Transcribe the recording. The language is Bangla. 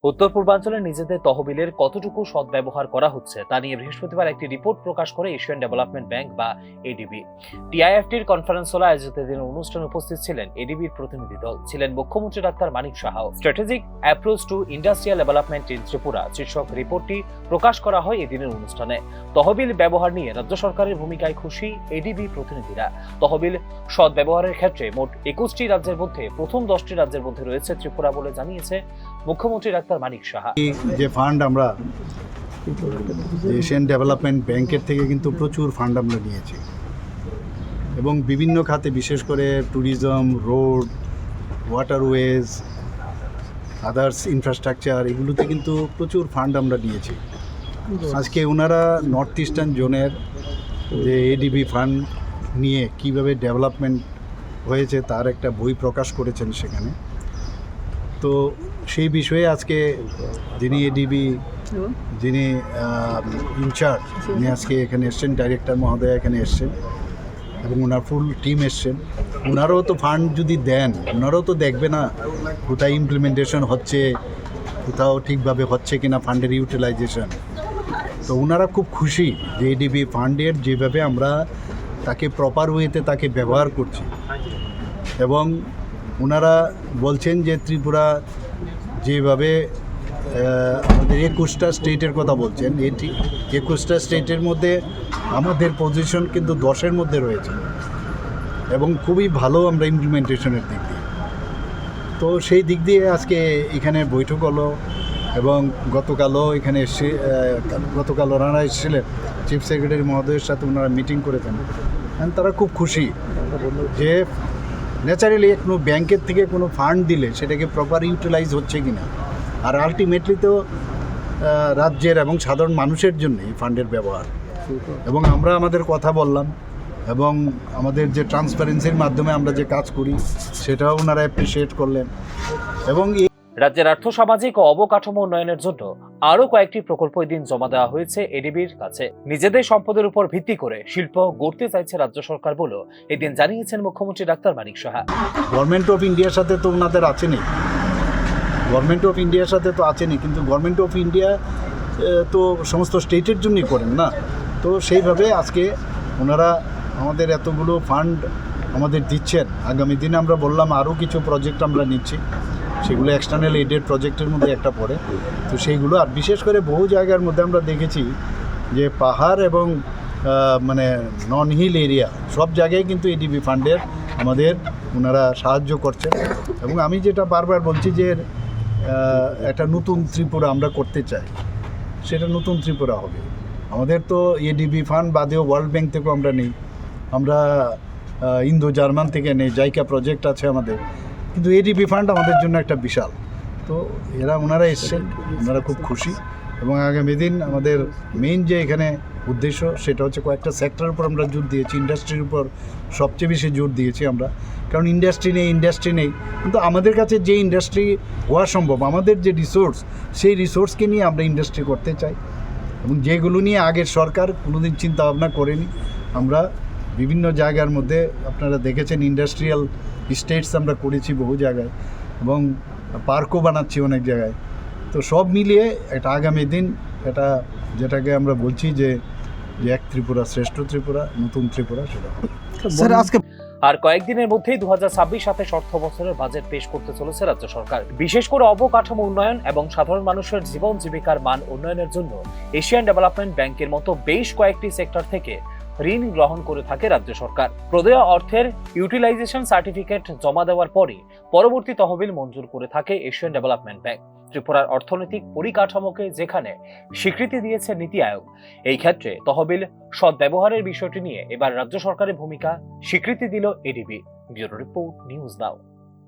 উত্তর পূর্বাঞ্চলে নিজেদের তহবিলের কতটুকু সদ্ব্যবহার করা হচ্ছে তা নিয়ে বৃহস্পতিবার একটি রিপোর্ট প্রকাশ করে এশিয়ান ডেভেলপমেন্ট ব্যাংক বা এডিবি। টিআইএফটির কনফারেন্স হলে আয়োজিত দিনের অনুষ্ঠানে উপস্থিত ছিলেন এডিবির প্রতিনিধি দল, ছিলেন মুখ্যমন্ত্রী ডাক্তার মানিক সাহাও। Strategic approach to industrial development in Tripura শীর্ষক রিপোর্টটি প্রকাশ করা হয় এদিনের অনুষ্ঠানে। তহবিল ব্যবহার নিয়ে রাজ্য সরকারের ভূমিকায় খুশি এডিবি প্রতিনিধিরা। তহবিল সদ্ব্যবহারের ক্ষেত্রে মোট 21টি রাজ্যের মধ্যে প্রথম 10টি রাজ্যের মধ্যে রয়েছে ত্রিপুরা বলে জানিয়েছে মুখ্যমন্ত্রী ডাক্তার মানিক সাহা। যে ফান্ড আমরা এশিয়ান ডেভেলপমেন্ট ব্যাংকের থেকে কিন্তু প্রচুর ফান্ড আমরা নিয়েছি এবং বিভিন্ন খাতে, বিশেষ করে tourism, road, waterways, others infrastructure, এগুলোতে কিন্তু প্রচুর ফান্ড আমরা নিয়েছি। আজকে ওনারা নর্থ ইস্টার্ন জোনের যে এডিবি ফান্ড নিয়ে কিভাবে ডেভেলপমেন্ট হয়েছে তার একটা বই প্রকাশ করেছেন সেখানে। তো সেই বিষয়ে আজকে যিনি এডিবি ইনচার্জ, উনি আজকে এখানে এসছেন, ডাইরেক্টর মহোদয় এখানে এসছেন এবং ওনার ফুল টিম এসছেন। ওনারাও তো ফান্ড যদি দেন, ওনারাও তো দেখবে না কোথায় ইমপ্লিমেন্টেশন হচ্ছে, কোথাও ঠিকভাবে হচ্ছে কিনা ফান্ডের ইউটিলাইজেশন। তো ওনারা খুব খুশি যে এডিবি ফান্ডের যেভাবে আমরা তাকে প্রপার ওয়েতে তাকে ব্যবহার করছি এবং ওনারা বলছেন যে ত্রিপুরা যেভাবে আমাদের 21টা স্টেটের কথা বলছেন, এটি 21টা স্টেটের মধ্যে আমাদের পজিশন কিন্তু 10-এর মধ্যে রয়েছে এবং খুবই ভালো আমরা ইমপ্লিমেন্টেশনের দিক দিয়ে। তো সেই দিক দিয়ে আজকে এখানে বৈঠক হলো এবং গতকালও এখানে গতকাল ওনারা এসেছিলেন, চিফ সেক্রেটারি মহোদয়ের সাথে ওনারা মিটিং করেছেন। তারা খুব খুশি যে ন্যাচারালি কোনো ব্যাংকের থেকে কোনো ফান্ড দিলে সেটাকে প্রপার ইউটিলাইজ হচ্ছে কি না, আর আলটিমেটলি তো রাজ্যের এবং সাধারণ মানুষের জন্য এই ফান্ডের ব্যবহার। এবং আমরা আমাদের কথা বললাম এবং আমাদের যে ট্রান্সপারেন্সির মাধ্যমে আমরা যে কাজ করি সেটাও ওনারা অ্যাপ্রিসিয়েট করলেন। এবং রাজ্যের আর্থসামাজিক ও অবকাঠামো উন্নয়নের জন্য আরও কয়েকটি প্রকল্প এদিন জমা দেওয়া হয়েছে এডিবির কাছে। নিজেদের সম্পদের উপর ভিত্তি করে শিল্প গড়তে চাইছে রাজ্য সরকার বলে এদিন জানিয়েছেন মুখ্যমন্ত্রী doctor Manik Saha. Government of ইন্ডিয়ার সাথে তো ওনাদের আছেনই, গভর্নমেন্ট অফ ইন্ডিয়ার সাথে তো আছেনই, কিন্তু গভর্নমেন্ট অফ ইন্ডিয়া তো সমস্ত স্টেটের জন্যই করেন না। তো সেইভাবে আজকে ওনারা আমাদের এতগুলো ফান্ড আমাদের দিচ্ছেন। আগামী দিনে আমরা বললাম আরও কিছু প্রজেক্ট আমরা নিচ্ছি, সেগুলো এক্সটার্নাল এইডেড প্রজেক্টের মধ্যে একটা পড়ে। তো সেইগুলো, আর বিশেষ করে বহু জায়গার মধ্যে আমরা দেখেছি যে পাহাড় এবং মানে নন হিল এরিয়া সব জায়গায় কিন্তু এডিবি ফান্ডের আমাদের ওনারা সাহায্য করছেন। এবং আমি যেটা বারবার বলছি যে একটা নতুন ত্রিপুরা আমরা করতে চাই, সেটা নতুন ত্রিপুরা হবে। আমাদের তো এডিবি ফান্ড বাদেও ওয়ার্ল্ড ব্যাংক থেকেও আমরা নেই, আমরা ইন্দো জার্মান থেকে নেই, জাইকা প্রজেক্ট আছে আমাদের, কিন্তু এডিবি ফান্ড আমাদের জন্য একটা বিশাল। তো ওনারা এসছেন, ওনারা খুব খুশি। এবং আগামী দিন আমাদের মেইন যে এখানে উদ্দেশ্য সেটা হচ্ছে কয়েকটা সেক্টরের উপর আমরা জোর দিয়েছি। ইন্ডাস্ট্রির উপর সবচেয়ে বেশি জোর দিয়েছি আমরা, কারণ ইন্ডাস্ট্রি নেই, কিন্তু আমাদের কাছে যে ইন্ডাস্ট্রি হওয়া সম্ভব, আমাদের যে রিসোর্স, সেই রিসোর্সকে নিয়ে আমরা ইন্ডাস্ট্রি করতে চাই এবং যেগুলো নিয়ে আগের সরকার কোনোদিন চিন্তা ভাবনা করেনি। আমরা বিভিন্ন জায়গার মধ্যে আপনারা দেখেছেন ইন্ডাস্ট্রিয়াল স্টেটস আমরা করেছি বহু জায়গায় এবং পার্কও বানাচ্ছি অনেক জায়গায়। তো সব মিলিয়ে এটা আগামী দিন এটা যেটাকে আমরা বলছি যে এক ত্রিপুরা শ্রেষ্ঠ ত্রিপুরা, নতুন ত্রিপুরা, সেটা স্যার আজকে আর কয়েকদিনের মধ্যেই 2026-27 অর্থ বছরের বাজেট পেশ করতে চলেছে রাজ্য সরকার। বিশেষ করে অবকাঠামো উন্নয়ন এবং সাধারণ মানুষের জীবন জীবিকার মান উন্নয়নের জন্য এশিয়ান ডেভেলপমেন্ট ব্যাংকের মতো বেশ কয়েকটি সেক্টর থেকে ঋণ গ্রহণ করে থাকে রাজ্য সরকার। প্রদেয় অর্থের ইউটিলাইজেশন সার্টিফিকেট জমা দেওয়ার পরে পরবর্তী তহবিল মঞ্জুর করে থাকে এশিয়ান ডেভেলপমেন্ট ব্যাংক। ত্রিপুরার অর্থনৈতিক পরিকাঠামোকে যেখানে স্বীকৃতি দিয়েছে নীতি আয়োগ, এই ক্ষেত্রে তহবিল সদ্ব্যবহারের বিষয়টি নিয়ে এবার রাজ্য সরকারের ভূমিকা স্বীকৃতি দিল ADB. Bureau report, news now.